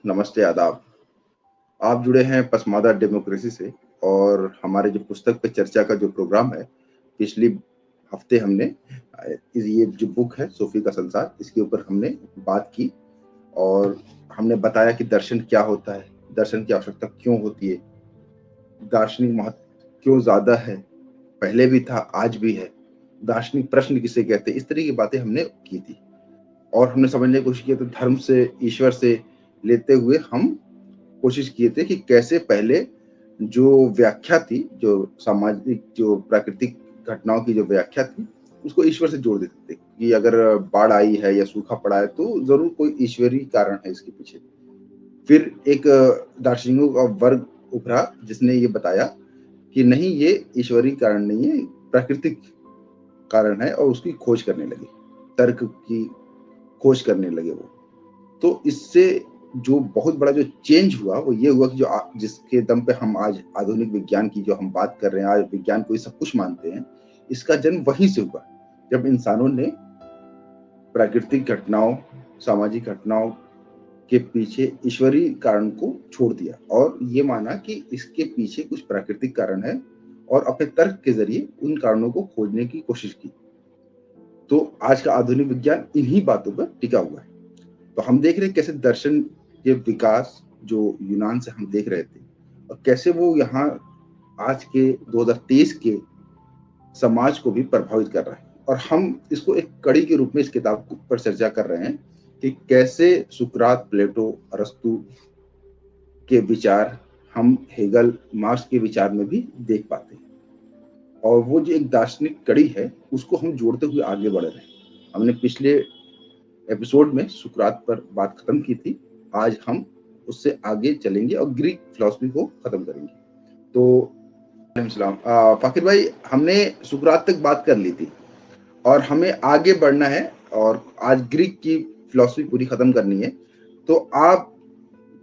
नमस्ते, आदाब। आप जुड़े हैं पसमादा डेमोक्रेसी से और हमारे जो पुस्तक पे चर्चा का जो प्रोग्राम है, पिछली हफ्ते हमने ये जो बुक है सोफ़ी का संसार, इसके ऊपर हमने बात की और हमने बताया कि दर्शन क्या होता है, दर्शन की आवश्यकता क्यों होती है, दार्शनिक महत्व क्यों ज़्यादा है, पहले भी था, आज भी है, दार्शनिक प्रश्न किसे कहते हैं, इस तरह की बातें हमने की थी। और हमने समझने की कोशिश की तो धर्म से, ईश्वर से लेते हुए हम कोशिश किए थे कि कैसे पहले जो व्याख्या थी, जो सामाजिक जो प्राकृतिक घटनाओं की जो व्याख्या थी, उसको ईश्वर से जोड़ देते थे कि अगर बाढ़ आई है या सूखा पड़ा है तो ज़रूर कोई ईश्वरीय कारण है इसके पीछे। फिर एक दार्शनिकों का वर्ग उभरा जिसने ये बताया कि नहीं, ये ईश्वरीय कारण नहीं है, प्राकृतिक कारण है और उसकी खोज करने लगे, तर्क की खोज करने लगे वो। तो इससे जो बहुत बड़ा जो चेंज हुआ वो ये हुआ कि जो जिसके दम पे हम आज आधुनिक विज्ञान की जो हम बात कर रहे हैं, आज विज्ञान को ये सब कुछ मानते हैं, इसका जन्म वहीं से हुआ जब इंसानों ने प्राकृतिक घटनाओं, सामाजिक घटनाओं के पीछे ईश्वरीय कारण को छोड़ दिया और ये माना कि इसके पीछे कुछ प्राकृतिक कारण है और अपने तर्क के जरिए उन कारणों को खोजने की कोशिश की। तो आज का आधुनिक विज्ञान इन्हीं बातों पर टिका हुआ है। तो हम देख रहे हैं कैसे दर्शन के विकास जो यूनान से हम देख रहे थे और कैसे वो यहाँ आज के 2023 के समाज को भी प्रभावित कर रहा है। और हम इसको एक कड़ी के रूप में इस किताब पर चर्चा कर रहे हैं कि कैसे सुकरात, प्लेटो, अरस्तु के विचार हम हेगल, मार्क्स के विचार में भी देख पाते हैं और वो जो एक दार्शनिक कड़ी है उसको हम जोड़ते हुए आगे बढ़ रहे हैं। हमने पिछले एपिसोड में सुकरात पर बात खत्म की थी, आज हम उससे आगे चलेंगे और ग्रीक फिलॉसफी को खत्म करेंगे। तो फाकिर भाई, हमने सुकरात तक बात कर ली थी और हमें आगे बढ़ना है और आज ग्रीक की फिलॉसफी पूरी खत्म करनी है। तो आप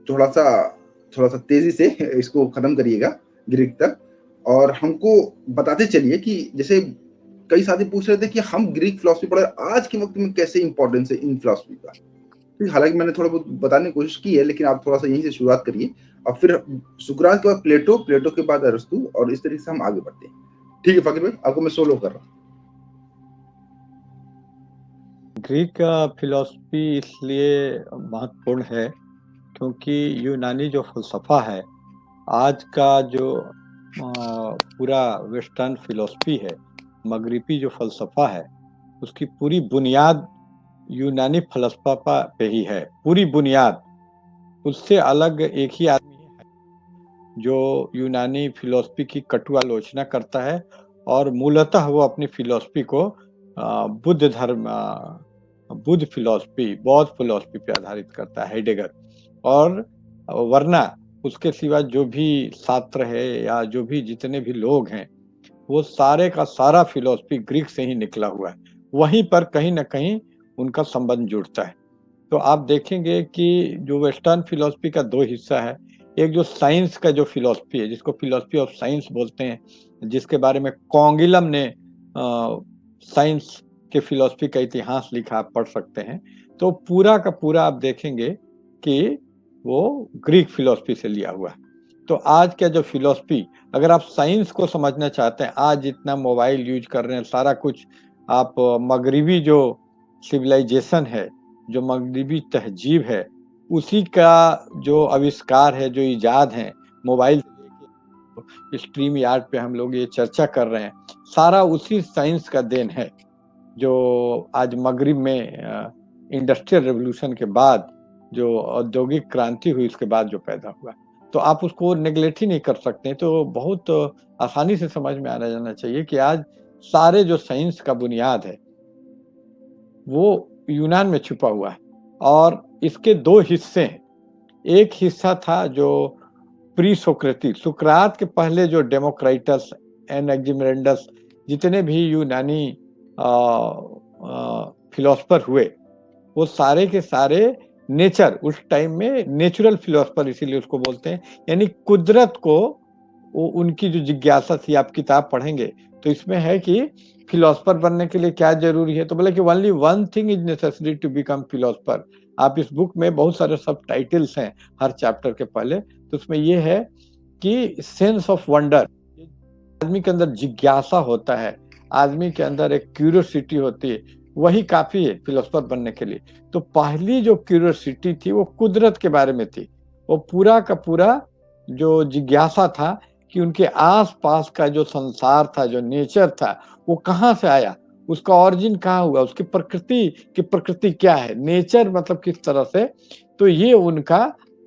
थोड़ा सा तेजी से इसको खत्म करिएगा ग्रीक तक और हमको बताते चलिए कि जैसे कई साथी पूछ रहे थे कि हम ग्रीक फिलॉसफी पढ़े, आज के वक्त में कैसे इंपॉर्टेंस है इन फिलॉसफी का। हालांकि मैंने थोड़ा बहुत बताने की कोशिश की है, लेकिन आप थोड़ा सा यहीं से शुरुआत करिए और फिर सुकरात के बाद प्लेटो, प्लेटो के बाद अरस्तु और इस तरीके से हम आगे बढ़ते हैं। ठीक है फकीर भाई, आपको मैं सोलो कर रहा हूँ। ग्रीक फिलॉसफी इसलिए महत्वपूर्ण है क्योंकि यूनानी जो फलसफा है, आज का जो पूरा वेस्टर्न फिलॉसफी है, मगरिबी जो फलसफा है, उसकी पूरी बुनियाद यूनानी फलसफा पे ही है। पूरी बुनियाद। उससे अलग एक ही आदमी है जो यूनानी फिलॉसफी की कटु आलोचना करता है और मूलतः वो अपनी फिलॉसफी को बुद्ध धर्म, बुद्ध फिलॉसफी, बौद्ध फिलॉसफी पे आधारित करता है, हेडेगर। और वरना उसके सिवा जो भी छात्र है या जो भी जितने भी लोग हैं, वो सारे का सारा फिलॉसफी ग्रीक से ही निकला हुआ है। वहीं पर कहीं ना कहीं उनका संबंध जुड़ता है। तो आप देखेंगे कि जो वेस्टर्न फिलॉसफी का दो हिस्सा है, एक जो साइंस का जो फिलॉसफी है, जिसको फिलॉसफी ऑफ साइंस बोलते हैं, जिसके बारे में कॉन्गिलम ने साइंस के फिलॉसफी का इतिहास लिखा, आप पढ़ सकते हैं। तो पूरा का पूरा आप देखेंगे कि वो ग्रीक फिलॉसफी से लिया हुआ है। तो आज का जो फिलॉसफी, अगर आप साइंस को समझना चाहते हैं, आज जितना मोबाइल यूज कर रहे हैं, सारा कुछ आप मगरिबी जो सिविलाइजेशन है, जो मगरिबी तहजीब है, उसी का जो आविष्कार है, जो इजाद है, मोबाइल स्ट्रीम यार्ड पे हम लोग ये चर्चा कर रहे हैं, सारा उसी साइंस का देन है जो आज मगरिब में इंडस्ट्रियल रेवोल्यूशन के बाद जो औद्योगिक क्रांति हुई, उसके बाद जो पैदा हुआ। तो आप उसको नेग्लेक्ट ही नहीं कर सकते। तो बहुत आसानी से समझ में आना जाना चाहिए कि आज सारे जो साइंस का बुनियाद है वो यूनान में छुपा हुआ है। और इसके दो हिस्से हैं। एक हिस्सा था जो प्री सोक्रेटिक, सुकरात के पहले जो डेमोक्राइटस, एनाक्सिमेंडस, जितने भी यूनानी फिलोसफर हुए, वो सारे के सारे नेचर, उस टाइम में नेचुरल फिलोसफर इसीलिए उसको बोलते हैं, यानी कुदरत को वो उनकी जो जिज्ञासा थी। आप किताब पढ़ेंगे तो इसमें है कि फिलोसफर बनने के लिए क्या जरूरी है, तो बोले कि only one thing is necessary to become philosopher, आप इस बुक में बहुत सारे सब टाइटल्स हैं हर चैप्टर के पहले, तो उसमें ये है कि सेंस ऑफ वंडर, आदमी के अंदर जिज्ञासा होता है, आदमी के अंदर एक क्यूरियोसिटी होती है, वही काफी है फिलोसफर बनने के लिए। तो पहली जो क्यूरियोसिटी थी वो कुदरत के बारे में थी, वो पूरा का पूरा जो जिज्ञासा था कि उनके आस-पास का जो संसार था, जो नेचर था, वो कहाँ से आया, उसका ओरिजिन कहाँ हुआ, उसकी प्रकृति क्या है, नेचर मतलब किस तरह से, तो ये उनका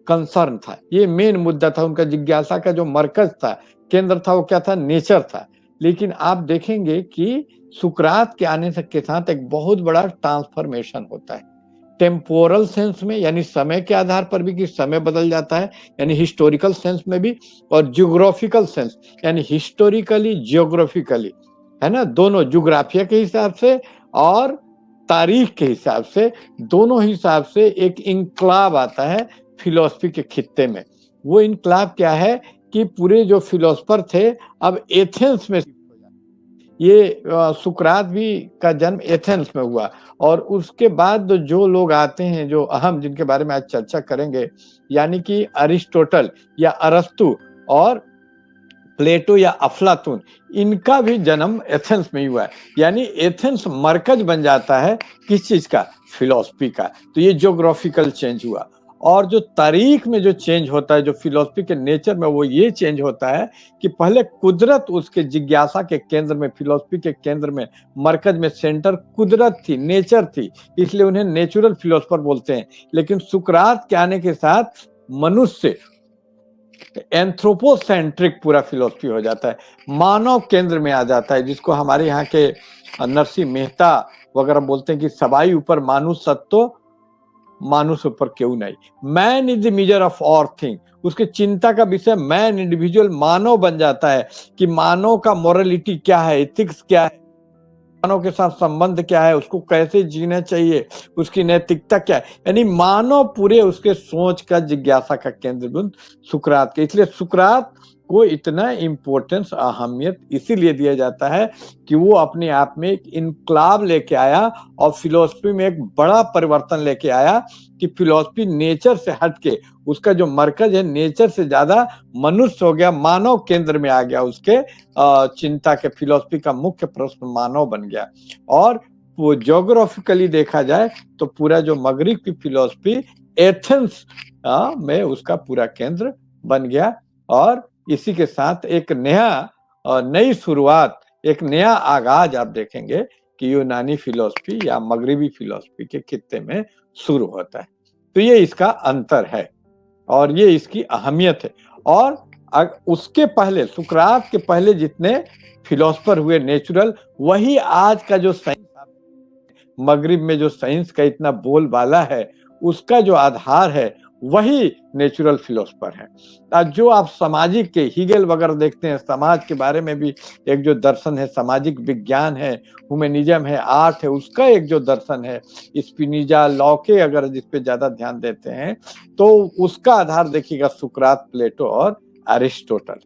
कंसर्न था, ये मेन मुद्दा था, उनका जिज्ञासा का जो मरकज था, केंद्र था, वो क्या था, नेचर था। लेकिन आप देखेंगे कि सुकरात के आने के साथ एक बहुत बड़ा ट्रांसफॉर्मेशन होता है, टेम्पोरल सेंस में, यानी समय के आधार पर भी कि समय बदल जाता है, यानी हिस्टोरिकल सेंस में भी, और जियोग्राफिकल सेंस यानी हिस्टोरिकली जियोग्राफिकली, है ना, दोनों ज्योग्राफिया के हिसाब से और तारीख के हिसाब से, दोनों हिसाब से एक इनकलाब आता है फिलॉसफी के खित्ते में। वो इनकलाब क्या है कि पूरे जो फिलोसफर थे अब एथेंस में, ये सुकरात भी का जन्म एथेंस में हुआ, और उसके बाद जो लोग आते हैं, जो अहम, जिनके बारे में आज चर्चा करेंगे, यानी कि अरिस्टोटल या अरस्तु और प्लेटो या अफलातून, इनका भी जन्म एथेंस में ही हुआ है। यानी एथेंस मरकज बन जाता है किस चीज का, फिलॉसफी का। तो ये ज्योग्राफिकल चेंज हुआ। और जो तारीख में जो चेंज होता है, जो फिलॉसफी के नेचर में, वो ये चेंज होता है कि पहले कुदरत उसके जिज्ञासा के केंद्र में, फिलॉसफी के केंद्र में, मरकज में, सेंटर कुदरत थी, नेचर थी, इसलिए उन्हें नेचुरल फिलोसफर बोलते हैं। लेकिन सुकरात के आने के साथ मनुष्य, एंथ्रोपोसेंट्रिक पूरा फिलोसफी हो जाता है, मानव केंद्र में आ जाता है, जिसको हमारे यहाँ के नरसिंह मेहता वगैरह बोलते हैं कि सबाई ऊपर मानुष सत्तो, मानुष ऊपर क्यों नहीं, man is the measure of all thing. उसके चिंता का विषय मैन, इंडिविजुअल, मानव बन जाता है कि मानव का मोरलिटी क्या है, एथिक्स क्या है, मानव के साथ संबंध क्या है, उसको कैसे जीना चाहिए, उसकी नैतिकता क्या है, यानी मानव पूरे उसके सोच का, जिज्ञासा का केंद्र बिंदु सुकरात के। इसलिए सुकरात को इतना इम्पोर्टेंस, अहमियत इसीलिए दिया जाता है कि वो अपने आप में एक इनकलाब लेके आया और फिलोसफी में एक बड़ा परिवर्तन लेके आया कि फिलोसफी नेचर से हटके, उसका जो मरकज है नेचर से ज्यादा मनुष्य हो गया, मानव केंद्र में आ गया, उसके चिंता के, फिलोसफी का मुख्य प्रश्न मानव बन गया। और वो ज्योग्राफिकली देखा जाए तो पूरा जो मगरिब की फिलोसफी एथेंस में उसका पूरा केंद्र बन गया। और इसी के साथ एक नई शुरुआत, एक नया आगाज आप देखेंगे कि यूनानी फिलोसफी या मगरिबी फिलोसफी के खित्ते में शुरू होता है। तो ये इसका अंतर है और ये इसकी अहमियत है। और उसके पहले, सुकरात के पहले जितने फिलोसफर हुए नेचुरल, वही आज का जो साइंस, मगरिब में जो साइंस का इतना बोलबाला है, उसका जो आधार है वही नेचुरल फिलोसफर है। जो आप सामाजिक के हीगेल वगैरह देखते हैं, समाज के बारे में भी एक जो दर्शन है, सामाजिक विज्ञान है, ह्यूमनिज्म है, आर्ट है, उसका एक जो दर्शन है, स्पिनोजा, लॉके अगर जिस पे ज्यादा ध्यान देते हैं, तो उसका आधार देखिएगा सुकरात, प्लेटो और अरिस्टोटल।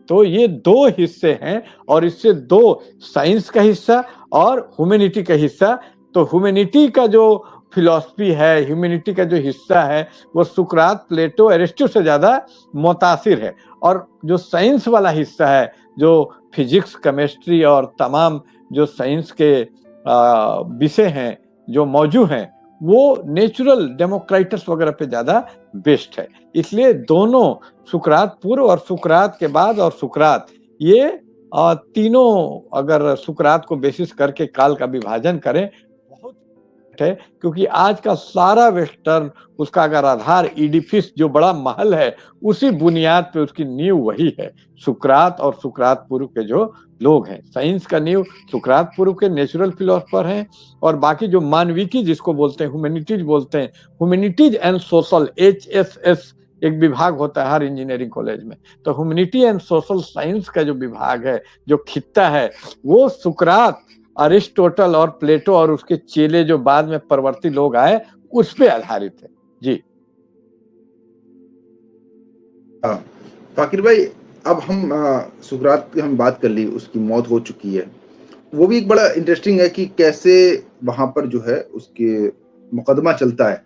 तो ये दो हिस्से हैं और इससे दो, साइंस का हिस्सा और ह्यूमैनिटी का हिस्सा। तो ह्यूमैनिटी का जो फिलॉसफी है, ह्यूमैनिटी का जो हिस्सा है, वो सुकरात, प्लेटो, अरिस्टो से ज्यादा मुतासिर है। और जो साइंस वाला हिस्सा है, जो फिजिक्स, केमिस्ट्री और तमाम जो साइंस के विषय हैं जो मौजूद हैं, वो नेचुरल, डेमोक्राइटस वगैरह पे ज्यादा बेस्ड है। इसलिए दोनों, सुकरात पूर्व और सुकरात के बाद और सुकरात, ये तीनों अगर सुकरात को बेसिस करके काल का विभाजन करें, बहुत है, क्योंकि आज का सारा वेस्टर्न, उसका अगर आधार एडिफिस जो बड़ा महल है, उसी बुनियाद पे उसकी नींव वही है, सुकरात और सुकरात पूर्व के जो लोग हैं। साइंस का नींव सुकरात पूर्व के नेचुरल फिलोसफर हैं, और बाकी जो मानविकी जिसको बोलते हैं, ह्यूमैनिटीज बोलते हैं, ह्यूमैनिटीज एंड सोशल, HSS एक विभाग होता है हर इंजीनियरिंग कॉलेज में। तो ह्यूमैनिटी एंड सोशल साइंस का जो विभाग है, जो खित्ता है, वो सुकरात, अरिस्टोटल और प्लेटो और उसके चेले जो बाद में परवर्ती लोग आए, उस पे आधारित है। जी फाकिर भाई, अब हम सुकरात की हम बात कर ली, उसकी मौत हो चुकी है। वो भी एक बड़ा इंटरेस्टिंग है कि कैसे वहां पर जो है उसके मुकदमा चलता है,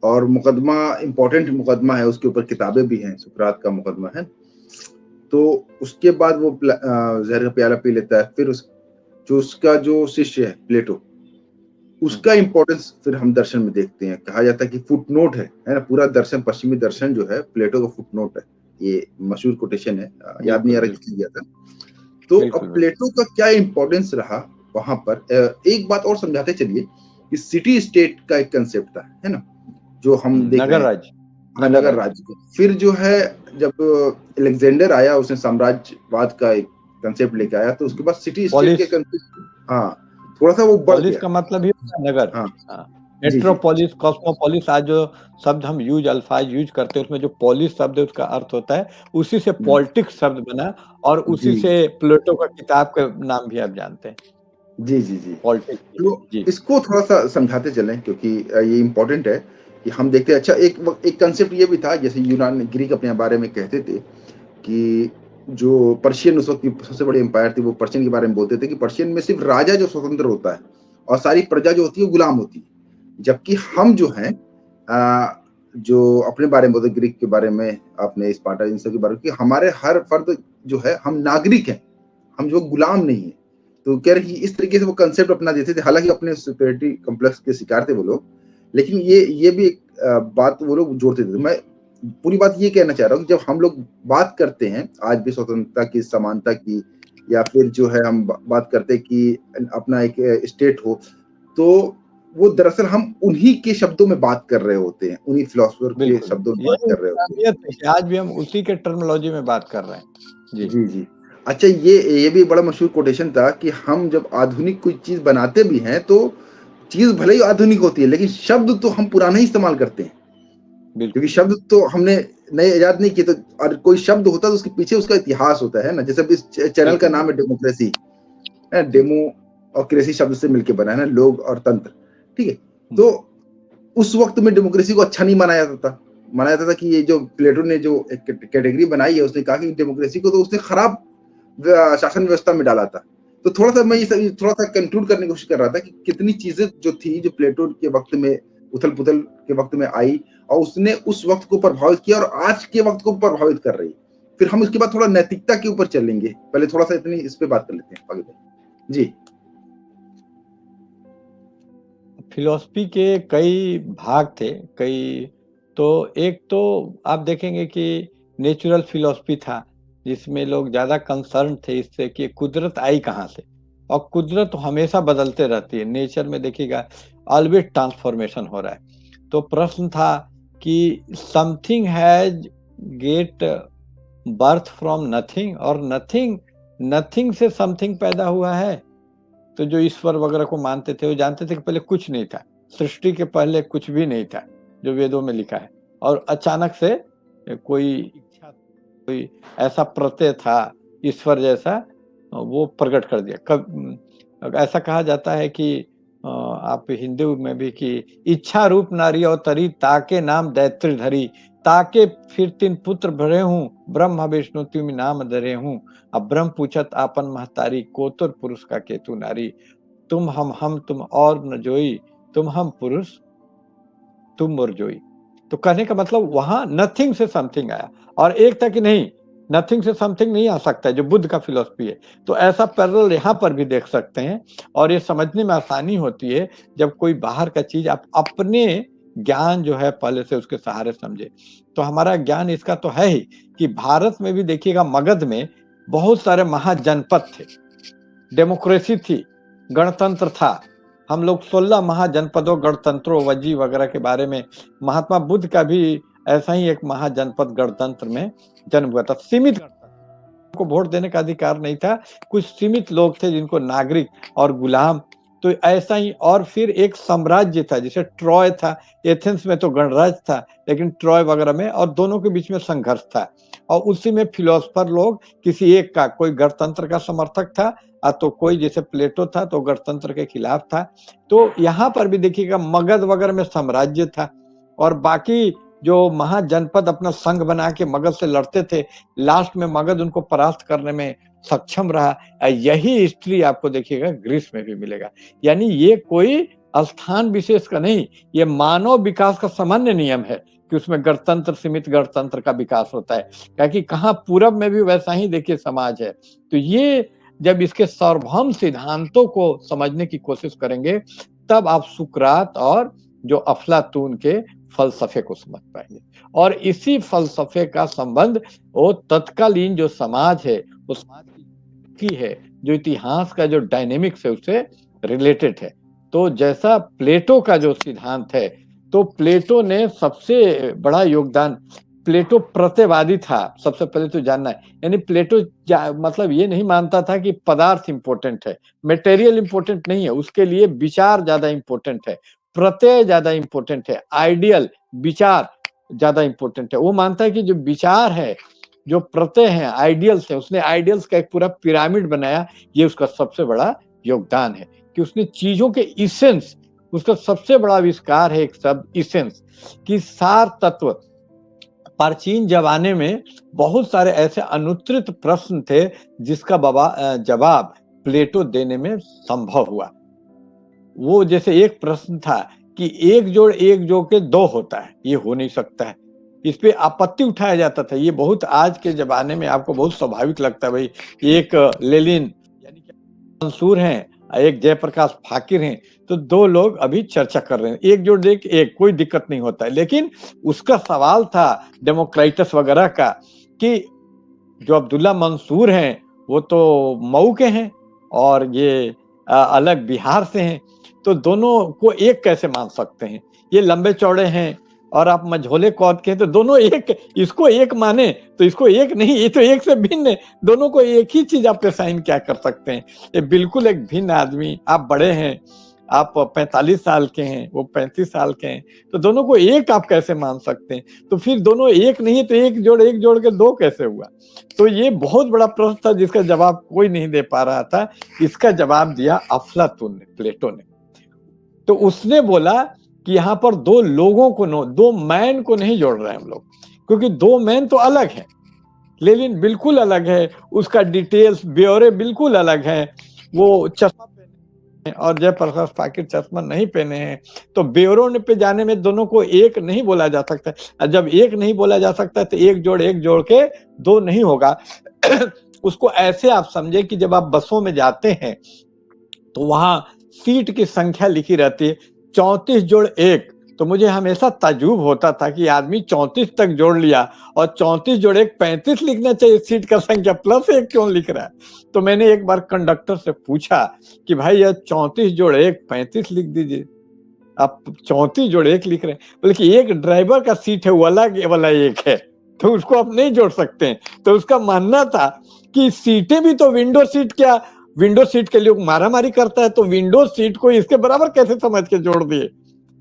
और मुकदमा इम्पोर्टेंट मुकदमा है, उसके ऊपर किताबें भी हैं, सुकरात का मुकदमा है। तो उसके बाद वो जहर का प्याला पी लेता है। फिर जो उसका जो शिष्य है प्लेटो, उसका इम्पोर्टेंस फिर हम दर्शन में देखते हैं। कहा जाता है कि फुटनोट है ना? पूरा दर्शन, पश्चिमी दर्शन जो है प्लेटो का फुटनोट है। ये मशहूर कोटेशन है, याद नहीं आ रहा किसने दिया था। तो अब बिल्कुल, बिल्कुल। प्लेटो का क्या इम्पोर्टेंस रहा वहां पर, एक बात और समझाते चलिए कि सिटी स्टेट का एक कंसेप्ट था, है ना, जो हम देख रहे नगर हैं। राज्य, हाँ, नगर नगर राज्य। राज्य को फिर जो है, जब अलेक्जेंडर आया, उसने साम्राज्यवाद का एक कंसेप्ट लेके आया, तो उसके बाद सिटी स्टेट के पोलिस, कंसेप्ट, हाँ, थोड़ा सा वो बढ़ पोलिस गया। का मतलब ही होता है नगर। हाँ, हाँ, जी जी मेट्रोपोलिस, कॉस्मोपोलिस, आज जो शब्द हम अल्फाज यूज़ करते हैं, उसमें जो पोलिस शब्द है उसका अर्थ होता है, उसी से हम्म, पॉलिटिक्स शब्द बना, और जी उसी से प्लेटो का किताब का नाम भी आप जानते हैं, जी जी जी। पॉलिटिक्स। तो जी, इसको थोड़ा सा समझाते चलें, क्योंकि ये इम्पोर्टेंट है कि हम देखते हैं। अच्छा, एक कंसेप्ट ये भी था, जैसे यूनान ग्रीक अपने बारे में कहते थे कि जो पर्शियन उस वक्त की सबसे बड़ी एम्पायर थी, वो पर्शियन के बारे में बोलते थे कि पर्शियन में सिर्फ राजा जो स्वतंत्र होता है, और सारी प्रजा जो होती है वो गुलाम होती है। जबकि हम जो हैं, जो अपने बारे में बोलते, ग्रीक के बारे में, अपने स्पार्टा, इन सब के बारे में, कि हमारे हर फर्द जो है, हम नागरिक हैं, हम जो गुलाम नहीं है। तो कह रहे कि इस तरीके से वो कंसेप्ट अपना देते थे। हालांकि अपने सुपेरिटी कॉम्प्लेक्स के शिकार थे वो लोग, लेकिन ये भी एक बात वो लोग जोड़ते थे। मैं पूरी बात ये कहना चाह रहा हूँ कि जब हम लोग बात करते हैं आज भी स्वतंत्रता की, समानता की, या फिर जो है हम बात करते हैं कि अपना एक स्टेट हो, तो वो दरअसल हम उन्हीं के शब्दों में बात कर रहे होते हैं, उन्हीं फिलोसफर के बिल्कुल। शब्दों में बात ये कर रहे होते हैं। इंसानियत है कि आज भी हम उसी के टर्मिनोलॉजी में बात कर रहे हैं। जी, जी, जी। अच्छा, ये भी बड़ा मशहूर कोटेशन था कि हम जब आधुनिक कोई चीज़ बनाते भी हैं, तो चीज़ भले ही आधुनिक होती है, लेकिन शब्द तो हम पुराना ही इस्तेमाल करते हैं। क्योंकि बिल्कुल, शब्द तो हमने नए इजाद नहीं किए, तो और कोई शब्द होता है तो उसके पीछे उसका इतिहास होता है ना? जैसे अब इस चैनल का बिल्कुल, नाम बिल्कुल। है डेमोक्रेसी, है? जी। डेमो और क्रेसी शब्द से मिलके बना है ना, लोग और तंत्र, ठीक है? हुँ, तो उस वक़्त में डेमोक्रेसी को अच्छा नहीं माना जाता था। माना जाता था कि ये जो प्लेटो ने जो एक कैटेगरी बनाई है, उसने कहा कि डेमोक्रेसी को तो उसने खराब शासन व्यवस्था में डाला था। तो थोड़ा-सा मैं ये थोड़ा-सा कंक्लूड करने की कोशिश कर रहा था कि कितनी चीज़ें जो थी, जो प्लेटो के वक़्त में, उथल-पुथल के वक़्त में आई, और उसने उस वक़्त को प्रभावित किया, और आज के वक़्त को प्रभावित कर रही है। फिर हम उसके बाद थोड़ा नैतिकता के ऊपर चलेंगे। पहले थोड़ा-सा इतनी इस पे बात कर लेते हैं आगे बढ़। जी। फिलॉसफी के कई भाग थे, कई, तो एक तो आप देखेंगे कि नेचुरल फिलॉसफी था, जिसमें लोग ज़्यादा कंसर्न थे इससे कि कुदरत आई कहाँ से? और कुदरत तो हमेशा बदलते रहती है, नेचर में देखिएगा ऑलवेज़ ट्रांसफॉर्मेशन हो रहा है। तो प्रश्न था कि something has get birth from nothing, और नथिंग नथिंग से समथिंग पैदा हुआ है। तो जो ईश्वर वगैरह को मानते थे, वो जानते थे कि पहले कुछ नहीं था। सृष्टि के पहले कुछ भी नहीं था, जो वेदों में लिखा है। और अचानक से कोई इच्छा, कोई ऐसा प्रत्यय था ईश्वर जैसा, वो प्रकट कर दिया। ऐसा कहा जाता है कि आप हिंदू में भी कि इच्छा रूप नारी अवतरी, ताके नाम दैत्री धरी, ताके फिर तीन पुत्र भरे हूँ, ब्रह्म विष्णु तिम नाम धरे हूँ। अब ब्रह्म पूछत आपन महतारी, कोतुर पुरुष का केतु नारी। तुम हम तुम और न जोई, तुम हम पुरुष तुम मोर जोई। तो कहने का मतलब वहाँ नथिंग से समथिंग आया, और एक था कि नहीं, नथिंग से समथिंग नहीं आ सकता है, जो बुद्ध का फिलॉसफी है। तो ऐसा पैरेलल यहाँ पर भी देख सकते हैं, और ये समझने में आसानी होती है जब कोई बाहर का चीज़ आप अपने ज्ञान जो है पहले से उसके सहारे समझे। तो हमारा ज्ञान इसका तो है ही कि भारत में भी देखिएगा मगध में बहुत सारे महाजनपद थे, डेमोक्रेसी थी, गणतंत्र था। हम लोग 16 महाजनपदों, गणतंत्रों, वज्जी वगैरह के बारे में, महात्मा बुद्ध का भी ऐसा ही एक महाजनपद गणतंत्र में जन्म हुआ था। सीमित को वोट देने का अधिकार नहीं था, कुछ सीमित लोग थे जिनको नागरिक और गुलाम। तो ऐसा ही, और फिर एक साम्राज्य था, जैसे ट्रॉय था, एथेंस में तो गणराज्य था, लेकिन ट्रॉय वगैरह में, और दोनों के बीच में संघर्ष था। और उसी में फिलोसफर लोग, किसी एक का, कोई गणतंत्र का समर्थक था, तो कोई जैसे प्लेटो था तो गणतंत्र के खिलाफ था। तो यहाँ पर भी देखिएगा मगध वगैरह में साम्राज्य था, और बाकी जो महाजनपद अपना संघ बना के मगध से लड़ते थे, लास्ट में मगध उनको परास्त करने में सक्षम रहा। यही हिस्ट्री आपको देखिएगा ग्रीस में भी मिलेगा। यानी ये कोई स्थान विशेष का नहीं, ये मानव विकास का सामान्य नियम है कि उसमें गणतंत्र, सीमित गणतंत्र का विकास होता है। क्या कि कहाँ पूरब में भी वैसा ही देखिए समाज है। तो ये जब इसके सार्वभौम सिद्धांतों को समझने की कोशिश करेंगे, तब आप सुकरात और जो अफलातून के फलसफे को समझ पाएंगे। और इसी फलसफे का संबंध वो तत्कालीन जो समाज है, उस समाज की है, जो इतिहास का जो डायनेमिक्स है उससे रिलेटेड है। तो जैसा प्लेटो का जो सिद्धांत है, तो प्लेटो ने सबसे बड़ा योगदान, प्लेटो प्रत्ययवादी था, सबसे पहले तो जानना है। यानी प्लेटो मतलब ये नहीं मानता था कि पदार्थ इंपॉर्टेंट है, मटेरियल इंपॉर्टेंट नहीं है, उसके लिए विचार ज्यादा इंपॉर्टेंट है, प्रत्यय ज्यादा इंपॉर्टेंट है, आइडियल विचार ज्यादा इंपॉर्टेंट है। वो मानता है कि जो विचार है, जो प्रत्यय हैं, आइडियल्स हैं, उसने आइडियल्स का एक पूरा पिरामिड बनाया। ये उसका सबसे बड़ा योगदान है कि उसने चीजों के इसेंस, उसका सबसे बड़ा आविष्कार है एक शब्द इसेंस, कि सार तत्व। प्राचीन जमाने में बहुत सारे ऐसे अनुत्तरित प्रश्न थे जिसका जवाब प्लेटो देने में संभव हुआ। वो जैसे एक प्रश्न था कि एक जोड़ के दो होता है, ये हो नहीं सकता है। इस पे आपत्ति उठाया जाता था। ये बहुत आज के जमाने में आपको बहुत स्वाभाविक लगता है, भाई एक लेनिन यानी कि मंसूर हैं, एक जयप्रकाश फाकिर हैं, तो दो लोग अभी चर्चा कर रहे हैं, एक जोड़ एक, कोई दिक्कत नहीं होता है। लेकिन उसका सवाल था डेमोक्राइटस वगैरह का कि जो अब्दुल्ला मंसूर हैं वो तो मऊ के हैं और ये अलग बिहार से हैं, तो दोनों को एक कैसे मान सकते हैं? ये लंबे चौड़े हैं और आप मझोले कौद के हैं, तो दोनों एक, इसको एक माने तो इसको एक नहीं, ये तो एक से भिन्न है। दोनों को एक ही चीज आप साइन क्या कर सकते हैं? ये बिल्कुल एक भिन्न आदमी, आप बड़े हैं, आप 45 साल के हैं, वो 35 साल के हैं, तो दोनों को एक आप कैसे मान सकते हैं? तो फिर दोनों एक नहीं तो एक जोड़ के दो कैसे हुआ? तो ये बहुत बड़ा प्रश्न था जिसका जवाब कोई नहीं दे पा रहा था। इसका जवाब दिया अफलातून ने, प्लेटो ने। तो उसने बोला कि यहाँ पर दो लोगों को, दो मैन को नहीं जोड़ रहे हैं हम लोग, क्योंकि दो मैन तो अलग है, लेनिन बिल्कुल अलग है, उसका डिटेल्स ब्यौरे बिल्कुल अलग है। वो चश्मा पहने और जयप्रकाश फाकिर चश्मा नहीं पहने हैं, तो ब्यौरों पे जाने में दोनों को एक नहीं बोला जा सकता। और जब एक नहीं बोला जा सकता तो एक जोड़ के दो नहीं होगा। उसको ऐसे आप समझे कि जब आप बसों में जाते हैं तो वहां सीट की संख्या लिखी रहती है 34 जोड़ 1, तो मुझे हमेशा ताज्जुब होता था कि आदमी 34 तक जोड़ लिया और 34 जोड़ 1 35 लिखना चाहिए, सीट का संख्या प्लस 1 क्यों लिख रहा है? तो मैंने एक बार कंडक्टर से पूछा कि भाई यह 34 जोड़ 1 35 लिख दीजिए, आप 34 जोड़ 1 लिख रहे हैं। बल्कि एक ड्राइवर का सीट है वो अलग वाला एक है, तो उसको आप नहीं जोड़ सकते हैं। तो उसका मानना था कि सीटें भी तो विंडो सीट, क्या विंडो सीट के लिए मारामारी करता है, तो विंडो सीट को इसके बराबर कैसे समझ के जोड़ दिए?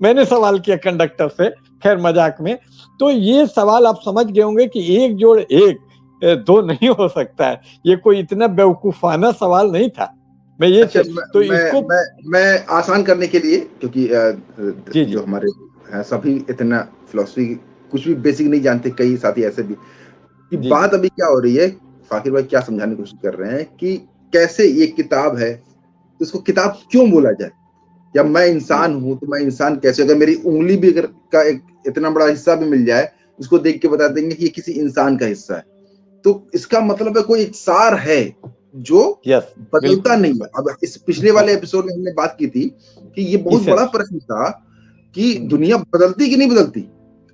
मैंने सवाल किया कंडक्टर से, खैर मजाक में। तो ये सवाल आप समझ गए होंगे कि एक जोड़ एक दो नहीं हो सकता है। ये कोई इतना बेवकूफाना सवाल नहीं था। मैं ये अच्छा, तो इसको मैं आसान करने के लिए, क्योंकि जी जो हमारे सभी इतना फिलॉसफी कुछ भी बेसिक नहीं जानते, कई साथी ऐसे भी कि जी, बात अभी क्या हो रही है, फाकिर भाई क्या समझाने की कोशिश कर रहे हैं कि कैसे ये किताब है, तो इसको किताब क्यों बोला जाए? जब मैं इंसान हूं तो मैं इंसान कैसे, अगर मेरी उंगली भी अगर का एक इतना बड़ा हिस्सा भी मिल जाए, उसको देख के बता देंगे कि ये किसी इंसान का हिस्सा है। तो इसका मतलब है कोई एक सार है जो बदलता नहीं है। अब इस पिछले वाले एपिसोड में हमने बात की थी कि ये बहुत बड़ा प्रश्न था कि दुनिया बदलती कि नहीं बदलती।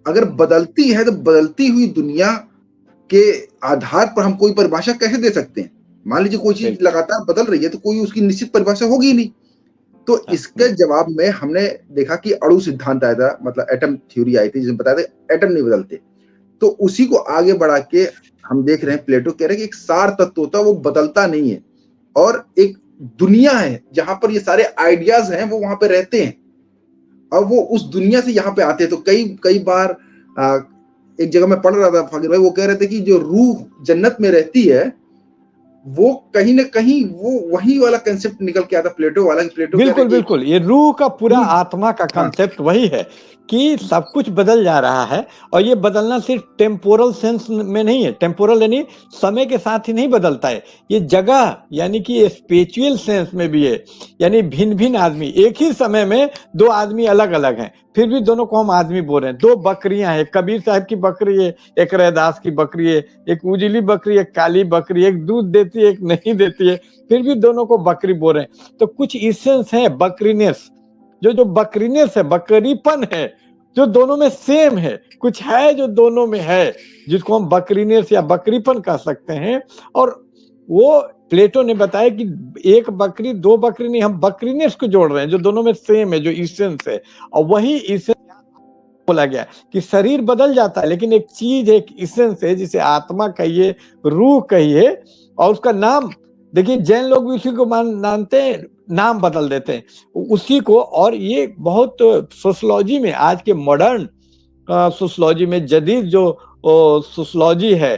अगर बदलती है तो बदलती हुई दुनिया के आधार पर हम कोई परिभाषा कैसे दे सकते हैं? मान लीजिए कोई चीज लगातार बदल रही है तो कोई उसकी निश्चित परिभाषा होगी ही नहीं। तो इसके जवाब में हमने देखा कि अणु सिद्धांत आया था, मतलब एटम थ्योरी आई थी, जिसमें बताया था एटम नहीं बदलते। तो उसी को आगे बढ़ा के हम देख रहे हैं, प्लेटो कह रहे हैं कि एक सार तत्व होता है, वो बदलता नहीं है, और एक दुनिया है जहां पर ये सारे आइडियाज हैं, वो वहां पे रहते हैं और वो उस दुनिया से यहाँ पे आते हैं। तो कई बार एक जगह मैं पढ़ रहा था फाकिर भाई, वो कह रहे थे कि जो रूह जन्नत में रहती है वो कहीं न कहीं वो वही वाला कांसेप्ट निकल के आता प्लेटो वाला, कि प्लेटो कह रहा है बिल्कुल, कि बिल्कुल। ये रूह का पूरा रूह आत्मा का हाँ, कांसेप्ट वही है कि सब कुछ बदल जा रहा है और ये बदलना सिर्फ टेम्पोरल सेंस में नहीं है। टेम्पोरल यानी समय के साथ ही नहीं बदलता है। ये जगह यानी कि स्पिरिचुअल सेंस में भी है। यानी भिन्न-भिन्न आदमी एक ही समय में 2 आदमी अलग-अलग हैं, फिर भी दोनों को हम आदमी बोल रहे हैं। 2 बकरियाँ हैं, कबीर साहब की बकरी है, एक रैदास की बकरी है, एक उजली बकरी, एक काली बकरी, एक दूध देती है, एक नहीं देती है, फिर भी दोनों को बकरी बोल रहे हैं। तो कुछ इसेंस है बकरीनेस, जो बकरीनेस है, बकरीपन है, जो दोनों में सेम है, कुछ है जो दोनों में है, जिसको हम बकरीनेस या बकरीपन कह सकते हैं। और वो प्लेटो ने बताया कि एक बकरी, 2 बकरी नहीं, हम बकरीनेस को जोड़ रहे हैं, जो दोनों में सेम है, जो इसेंस है। और वही इसेंस बोला गया कि शरीर बदल जाता है, लेकिन एक चीज, एक इसेंस है, जिसे आत्मा कहिए, रूह कहिए, और उसका नाम देखिए जैन लोग भी उसी को मानते हैं, नाम बदल देते हैं उसी को। और ये बहुत सोशियोलॉजी में, आज के मॉडर्न सोशियोलॉजी में, जदीद जो सोशियोलॉजी है,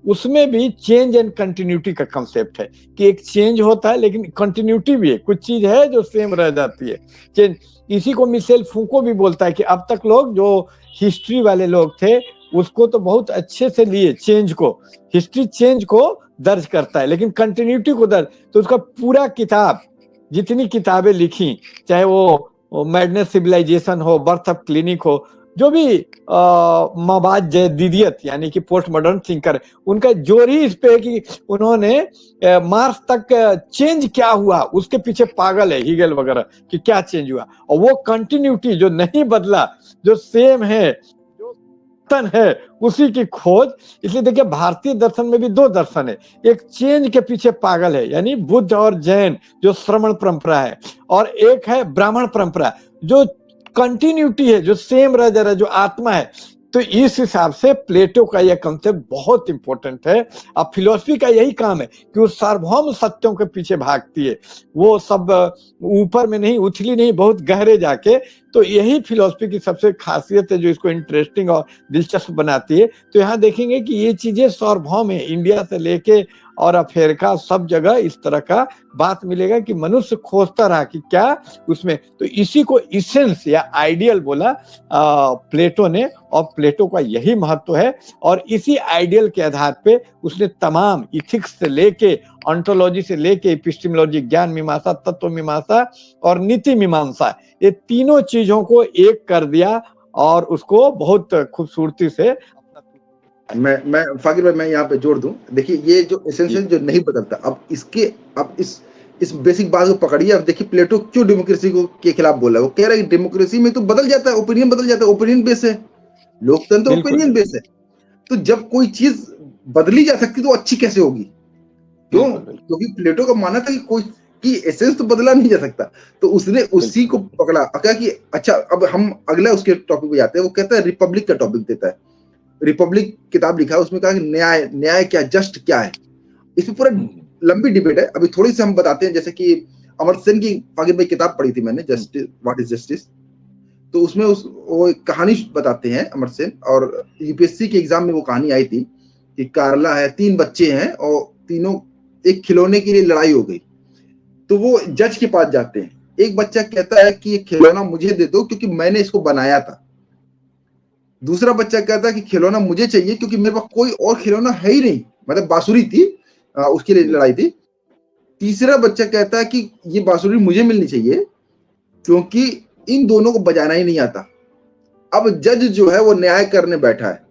उसमें भी चेंज एंड कंटिन्यूटी का कंसेप्ट है कि एक चेंज होता है लेकिन कंटिन्यूटी भी है, कुछ चीज है जो सेम रह जाती है। चेंज, इसी को मिशेल फूको भी बोलता है कि अब तक लोग जो हिस्ट्री वाले लोग थे उसको तो बहुत अच्छे से लिए चेंज को, हिस्ट्री चेंज को दर्ज करता है लेकिन कंटिन्यूटी को दर्ज, तो उसका पूरा किताब, जितनी किताबें लिखी, चाहे वो मैडनेस सिविलाइजेशन हो, बर्थ ऑफ क्लिनिक हो, जो भी मवाद जदीदियत यानी कि पोस्ट मॉडर्न थिंकर, उनका जोर ही इस पे है कि उन्होंने मार्स तक चेंज क्या हुआ उसके पीछे पागल है हीगल वगैरह कि क्या चेंज हुआ, और वो कंटिन्यूटी जो नहीं बदला, जो सेम है, जो सनातन है, उसी की खोज। इसलिए देखिए भारतीय दर्शन में भी 2 दर्शन है, एक चेंज के पीछे पागल है यानी बुद्ध और जैन जो श्रमण परंपरा है, और एक है ब्राह्मण परंपरा जो कंटिन्यूटी है, जो सेम रह जा रहा है, जो आत्मा है। तो इस हिसाब से प्लेटो का यह कंसेप्ट बहुत इंपॉर्टेंट है। अब फिलॉसफी का यही काम है कि वो सार्वभौम सत्यों के पीछे भागती है, वो सब ऊपर में नहीं, उछली नहीं, बहुत गहरे जाके। तो यही फिलॉसफी की सबसे खासियत है जो इसको इंटरेस्टिंग और दिलचस्प बनाती है। तो यहाँ देखेंगे कि ये चीजें सार्वभौम है, इंडिया से लेके और अफ्रीका सब जगह इस तरह का बात मिलेगा कि मनुष्य खोजता रहा कि क्या उसमें। तो इसी को इसेंस या आइडियल बोला प्लेटो ने, और प्लेटो का यही महत्व है। और इसी आइडियल के आधार पे उसने तमाम इथिक्स से लेके, ऑन्टोलॉजी से लेके, एपिस्टेमोलॉजी, ज्ञान मीमांसा, तत्व मीमांसा और नीति मीमांसा, ये तीनों चीजों को एक कर दिया और उसको बहुत खूबसूरती से। मैं फाकिर भाई, मैं यहाँ पे जोड़ दूं, देखिए ये जो एसेंशियल जो नहीं बदलता, अब इस बेसिक बात को पकड़िए। अब देखिए प्लेटो क्यों डेमोक्रेसी को के खिलाफ बोला है। वो कह रहा है कि डेमोक्रेसी में तो बदल जाता है, ओपिनियन बदल जाता है, ओपिनियन बेस है, लोकतंत्र बिल्कुल ओपिनियन बेस है। तो जब कोई चीज बदली जा सकती तो अच्छी कैसे होगी? क्यों? बिल्कुल बिल्कुल क्योंकि प्लेटो का मानना था कि कोई की एसेंस तो बदला नहीं जा सकता। तो उसने उसी को बिल्कुल पकड़ा, कहा कि अच्छा अब हम अगला उसके टॉपिक पे जाते हैं। वो कहता है रिपब्लिक का टॉपिक देता है, रिपब्लिक किताब लिखा है, उसमें कहा कि न्याय क्या, जस्ट क्या है। इसमें पूरा लंबी डिबेट है, अभी थोड़ी सी हम बताते हैं। जैसे कि अमर्त्य सेन की फाकिर भाई किताब पढ़ी थी मैंने, जस्टिस व्हाट इज जस्टिस। तो उसमें वो एक कहानी बताते हैं अमर्त्य सेन, और यूपीएससी के एग्जाम में वो कहानी आई थी कि कारला है, 3 बच्चे हैं और तीनों एक खिलौने के लिए लड़ाई हो गई। तो वो जज के पास जाते हैं, एक बच्चा कहता है कि ये खिलौना मुझे दे दो क्योंकि मैंने इसको बनाया था। दूसरा बच्चा कहता है कि खिलौना मुझे चाहिए क्योंकि मेरे पास कोई और खिलौना है ही नहीं, मतलब बांसुरी थी, उसके लिए लड़ाई थी। तीसरा बच्चा कहता है कि ये बांसुरी मुझे मिलनी चाहिए क्योंकि इन दोनों को बजाना ही नहीं आता। अब जज जो है वो न्याय करने बैठा है।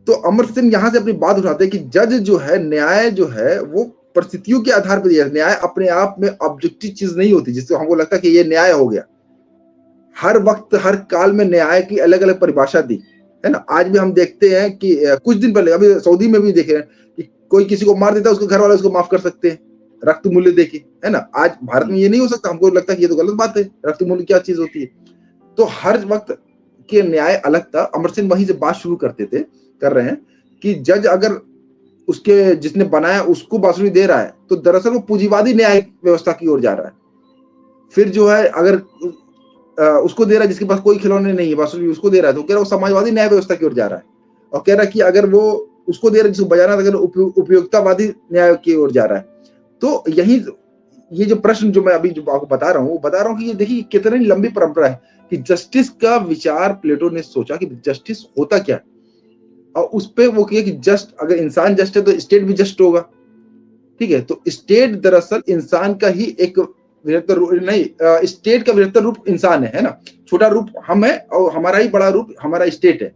तो अमर्त्य सेन यहां से अपनी बात उठाते हैं कि जज जो है, न्याय जो है वो परिस्थितियों के आधार पर दिया। न्याय अपने आप में ऑब्जेक्टिव चीज नहीं होती जिससे हमको लगता है कि ये न्याय हो गया। हर वक्त हर काल में न्याय की अलग अलग परिभाषा दी है ना। आज भी हम देखते हैं कि कुछ दिन पहले अभी सऊदी में भी देखे हैं कि कोई किसी को मार देता है, उसके घर वाले उसको माफ कर सकते हैं रक्त मूल्य देके, है ना। आज भारत में ये नहीं हो सकता। हमको लगता है कि ये तो गलत बात है, रक्त मूल्य क्या चीज होती है। तो हर वक्त के न्याय अलग था। अमर्त्य सेन वहीं से बात शुरू कर रहे हैं कि जज अगर उसके जिसने बनाया उसको बांसुरी दे रहा है तो दरअसल वो पूंजीवादी न्याय व्यवस्था की ओर जा रहा है। फिर जो है अगर उसको दे रहा है जिसके पास कोई खिलौने नहीं है, बांसुरी उसको दे रहा है, तो कह रहा है वो समाजवादी न्याय व्यवस्था की ओर जा रहा है। और कह रहा है कि अगर वो उसको दे रहा है, जिसको बजाना था, उपयोगितावादी न्याय की ओर जा रहा है। तो यही ये जो प्रश्न जो मैं अभी जो आपको बता रहा हूँ कि ये देखिए कितनी लंबी परंपरा है कि जस्टिस का विचार प्लेटो ने सोचा कि जस्टिस होता क्या है, और उस पे वो किया कि जस्ट अगर इंसान जस्ट है तो स्टेट भी जस्ट होगा। ठीक है, तो स्टेट दरअसल इंसान का ही एक विरक्तर रूप नहीं, स्टेट का विरक्तर रूप इंसान है ना, छोटा रूप हम है और हमारा ही बड़ा रूप हमारा स्टेट है।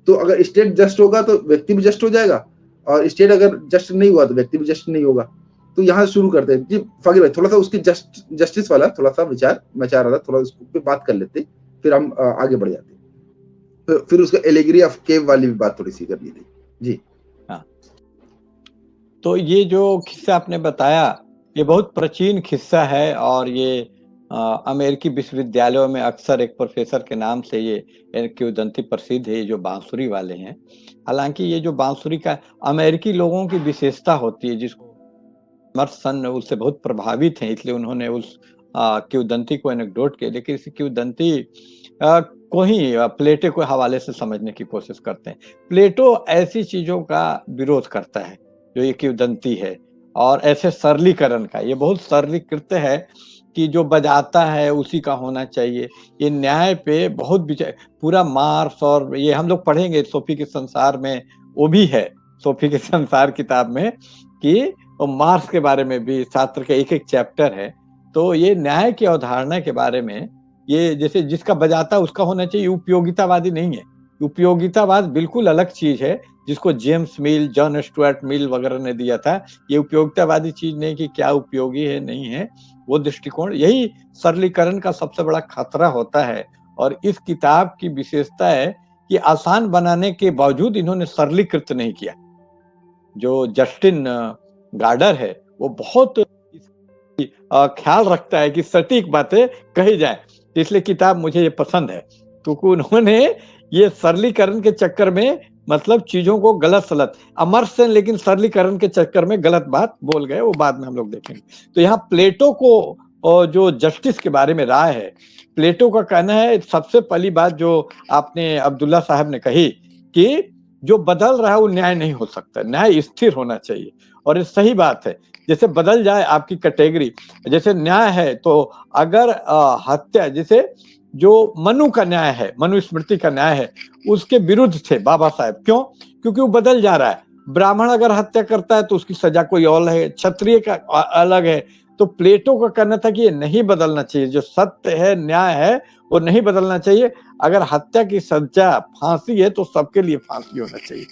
तो अगर स्टेट जस्ट होगा तो व्यक्ति भी जस्ट हो जाएगा, और स्टेट अगर जस्ट नहीं हुआ तो व्यक्ति भी जस्ट नहीं होगा। तो यहाँ शुरू करते हैं जी फकीर भाई, थोड़ा सा उसकी जस्टिस वाला थोड़ा सा विचार मैं चाह रहा था, थोड़ा उस पे बात कर लेते, फिर हम आगे बढ़ जाते, फिर उसका एलिगरी ऑफ केव वाली भी बात थोड़ी सी करनी थी जी। हाँ, तो ये जो किस्सा आपने बताया ये बहुत प्राचीन किस्सा है, और ये अमेरिकी विश्वविद्यालयों में अक्सर एक प्रोफेसर के नाम से ये किंवदंती प्रसिद्ध है, ये जो बांसुरी वाले हैं। हालांकि ये जो बांसुरी का अमेरिकी लोगों की विशेषता होती है, जिसको एमर्सन उससे बहुत प्रभावित हैं, इसलिए उन्होंने उस किंवदंती को एनेक्डोट किया, लेकिन इस किंवदंती को ही प्लेटो के हवाले से समझने की कोशिश करते हैं। प्लेटो ऐसी चीजों का विरोध करता है जो ये किंवदंती है, और ऐसे सरलीकरण का, ये बहुत सरलीकृत है कि जो बजाता है उसी का होना चाहिए। ये न्याय पे बहुत पूरा मार्क्स, और ये हम लोग पढ़ेंगे सोफी के संसार में, वो भी है सोफी के संसार किताब में, कि और मार्क्स के बारे में भी शास्त्र के एक एक चैप्टर है। तो ये न्याय की अवधारणा के बारे में, ये जैसे जिसका बजाता उसका होना चाहिए, उपयोगितावादी नहीं है। उपयोगितावाद बिल्कुल अलग चीज है, जिसको जेम्स मिल, जॉन स्टुअर्ट मिल वगैरह ने दिया था। ये उपयोगितावादी चीज नहीं कि क्या उपयोगी है नहीं है, वो दृष्टिकोण, यही सरलीकरण का सबसे बड़ा खतरा होता है। और इस किताब की विशेषता है कि आसान बनाने के बावजूद इन्होंने सरलीकृत नहीं किया। जो जस्टिन गार्डर है वो बहुत ख्याल रखता है कि सटीक बातें कही जाए, इसलिए किताब मुझे ये पसंद है, क्योंकि उन्होंने ये सरलीकरण के चक्कर में मतलब चीजों को गलत सलत एमर्सन, लेकिन सरलीकरण के चक्कर में गलत बात बोल गए, वो बाद में हम लोग देखेंगे। तो यहाँ प्लेटो को जो जस्टिस के बारे में राय है, प्लेटो का कहना है, सबसे पहली बात जो आपने अब्दुल्ला साहब ने कही कि जो बदल रहा है वो न्याय नहीं हो सकता, न्याय स्थिर होना चाहिए, और ये सही बात है। जैसे बदल जाए आपकी कैटेगरी, जैसे न्याय है तो अगर हत्या, जैसे जो मनु का न्याय है, मनुस्मृति का न्याय है, उसके विरुद्ध थे बाबा साहब। क्यों? क्योंकि वो बदल जा रहा है। ब्राह्मण अगर हत्या करता है तो उसकी सजा कोई और है, क्षत्रिय का अलग है। तो प्लेटो का कहना था कि ये नहीं बदलना चाहिए, जो सत्य है, न्याय है, वो नहीं बदलना चाहिए। अगर हत्या की सजा फांसी है तो सबके लिए फांसी होना चाहिए।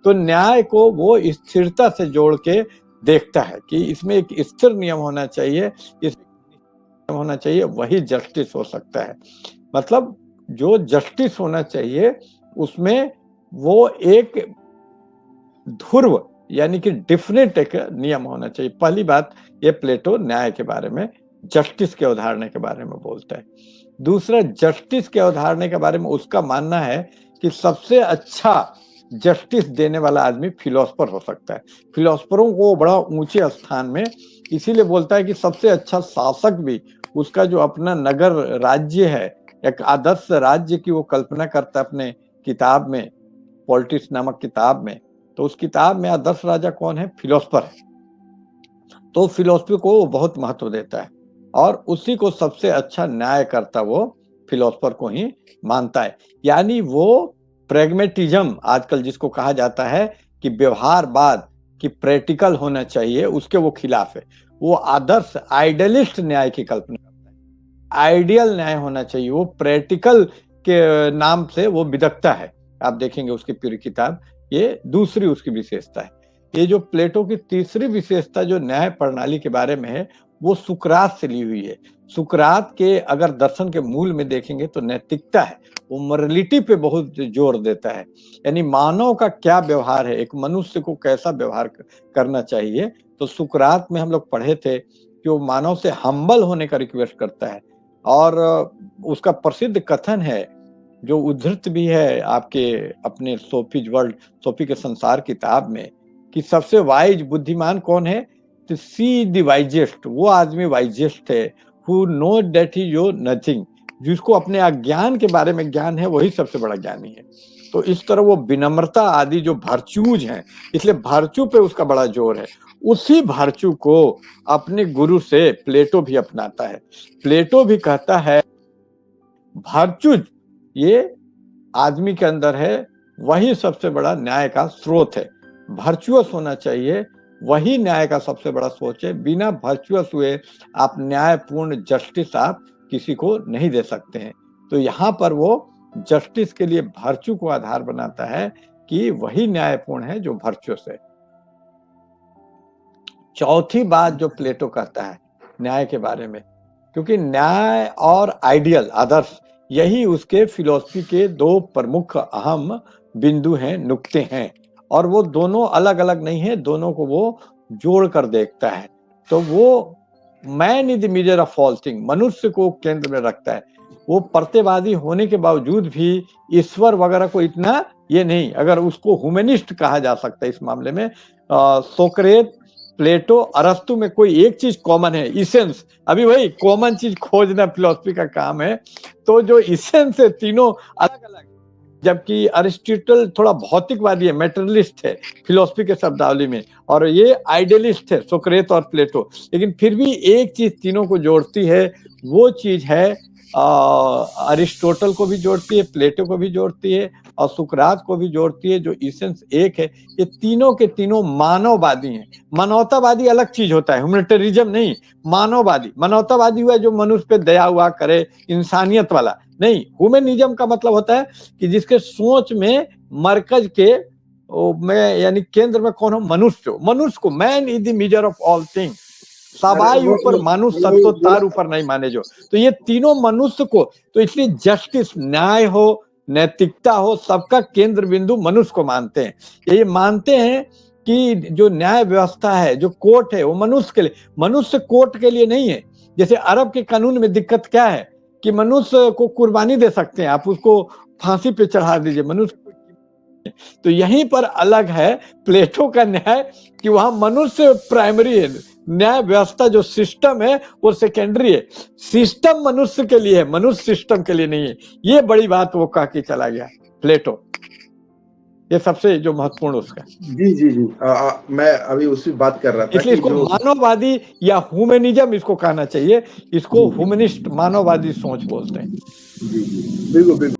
तो न्याय को वो स्थिरता से जोड़ के देखता है कि इसमें एक स्थिर नियम होना चाहिए, इस होना चाहिए, वही जस्टिस हो सकता है। मतलब जो जस्टिस होना चाहिए उसमें वो एक ध्रुव यानी कि डिफरेंट एक नियम होना चाहिए। पहली बात, ये प्लेटो न्याय के बारे में, जस्टिस के अवधारणा के बारे में बोलता है। दूसरा, जस्टिस के अवधारणा के बारे में उसका मानना है कि सबसे अच्छा जस्टिस देने वाला आदमी फिलोसफर हो सकता है। फिलोसफरों को बड़ा ऊंचे स्थान में इसीलिए बोलता है कि सबसे अच्छा शासक भी उसका जो अपना नगर राज्य है, एक आदर्श राज्य की वो कल्पना करता है अपने किताब में, पॉलिटिक्स नामक किताब में। तो उस किताब में आदर्श राजा कौन है? फिलोसफर है। तो फिलोसफी को वो बहुत महत्व देता है, और उसी को सबसे अच्छा न्याय करता वो फिलोसफर को ही मानता है। यानी वो प्रेगमेटिज्म आजकल जिसको कहा जाता है कि व्यवहारवाद की प्रैक्टिकल होना चाहिए, उसके वो खिलाफ है। वो आदर्श आइडियलिस्ट न्याय की कल्पना करता है। आइडियल न्याय होना चाहिए, वो प्रैक्टिकल के नाम से वो बिदकता है। आप देखेंगे उसकी पूरी किताब, ये दूसरी उसकी विशेषता है। ये जो प्लेटो की तीसरी विशेषता जो न्याय प्रणाली के बारे में है, वो सुकरात से ली हुई है। सुकरात के अगर दर्शन के मूल में देखेंगे तो नैतिकता है, वो मोरालिटी पे बहुत जोर देता है। यानी मानव का क्या व्यवहार है, एक मनुष्य को कैसा व्यवहार करना चाहिए। तो सुकरात में हम लोग पढ़े थे कि वो मानव से हम्बल होने का रिक्वेस्ट करता है, और उसका प्रसिद्ध कथन है जो उद्धृत भी है आपके अपने सोफी के संसार किताब में, कि सबसे वाइज बुद्धिमान कौन है? तो सी द वाइजेस्ट, वो आदमी वाइजेस्ट है, हु नो दैट ही जो नथिंग, जिसको अपने अज्ञान के बारे में ज्ञान है, वही सबसे बड़ा ज्ञानी है। तो इस तरह वो विनम्रता आदि जो वर्च्यूज हैं, इसलिए वर्च्यू पे उसका बड़ा जोर है। उसी वर्च्यू को अपने गुरु से प्लेटो भी अपनाता है। प्लेटो भी कहता है वर्च्यूज ये आदमी के अंदर है, वही सबसे बड़ा न्याय का स्रोत है। वर्चुअस होना चाहिए, वही न्याय का सबसे बड़ा सोच है। बिना वर्चुअस हुए आप न्यायपूर्ण जस्टिस आप किसी को नहीं दे सकते हैं। तो यहाँ पर वो जस्टिस के लिए वर्च्यू को आधार बनाता है कि वही न्यायपूर्ण है जो वर्चुअस है। चौथी बात जो प्लेटो कहता है न्याय के बारे में, क्योंकि न्याय और आइडियल आदर्श यही उसके फिलॉसफी के दो प्रमुख अहम बिंदु हैं, नुक्ते हैं, और वो दोनों अलग अलग नहीं है, दोनों को वो जोड़ कर देखता है। तो वो man is the measure of all thing, मनुष्य को केंद्र में रखता है। वो प्रत्ययवादी होने के बावजूद भी ईश्वर वगैरह को इतना ये नहीं, अगर उसको ह्यूमनिस्ट कहा जा सकता है इस मामले में। सोक्रेट, प्लेटो, अरस्तु में कोई एक चीज कॉमन है, इसेंस। अभी वही कॉमन चीज खोजना फिलॉसफी का काम है। तो जो इसेंस है तीनों अलग अलग, जबकि अरिस्टोटल थोड़ा भौतिकवादी है, मेटेरियलिस्ट है फिलॉसफी के शब्दावली में, और ये आइडियलिस्ट है सोक्रेट और प्लेटो। लेकिन फिर भी एक चीज तीनों को जोड़ती है, वो चीज है अरिस्टोटल को भी जोड़ती है, प्लेटो को भी जोड़ती है, और सुकरात को भी जोड़ती है। जो इसेंस एक है, ये तीनों के तीनों मानववादी हैं। मानवतावादी अलग चीज होता है, ह्यूमैनिटेरिज्म नहीं। मानवतावादी हुआ जो मनुष्य पे दया हुआ करे, इंसानियत वाला नहीं। ह्यूमनिज्म का मतलब होता है कि जिसके सोच में मरकज के में यानी केंद्र में कौन हो, मनुष्य को man is the measure of all thing. सबाई ऊपर मनुष्य सब तो तार ऊपर नहीं माने जो। तो ये तीनों मनुष्य को, तो इसलिए जस्टिस, न्याय हो, नैतिकता हो, सबका केंद्र बिंदु मनुष्य को मानते हैं। ये मानते हैं कि जो न्याय व्यवस्था है, जो कोर्ट है, वो मनुष्य के लिए, मनुष्य कोर्ट के लिए नहीं है। जैसे अरब के कानून में दिक्कत क्या है कि मनुष्य को कुर्बानी दे सकते हैं, आप उसको फांसी पे चढ़ा दीजिए, मनुष्य। तो यहीं पर अलग है प्लेटो का न्याय कि वहां मनुष्य प्राइमरी है, न्याय व्यवस्था जो सिस्टम है वो सेकेंडरी है। सिस्टम मनुष्य के लिए है, मनुष्य सिस्टम के लिए नहीं है। ये बड़ी बात वो कह के चला गया प्लेटो, ये सबसे जो महत्वपूर्ण उसका। जी जी जी मैं अभी उसी बात कर रहा था, इसलिए इसको मानववादी या ह्यूमनिज्म इसको कहना चाहिए, इसको ह्यूमनिस्ट मानववादी सोच बोलते हैं। जी बिल्कुल बिल्कुल।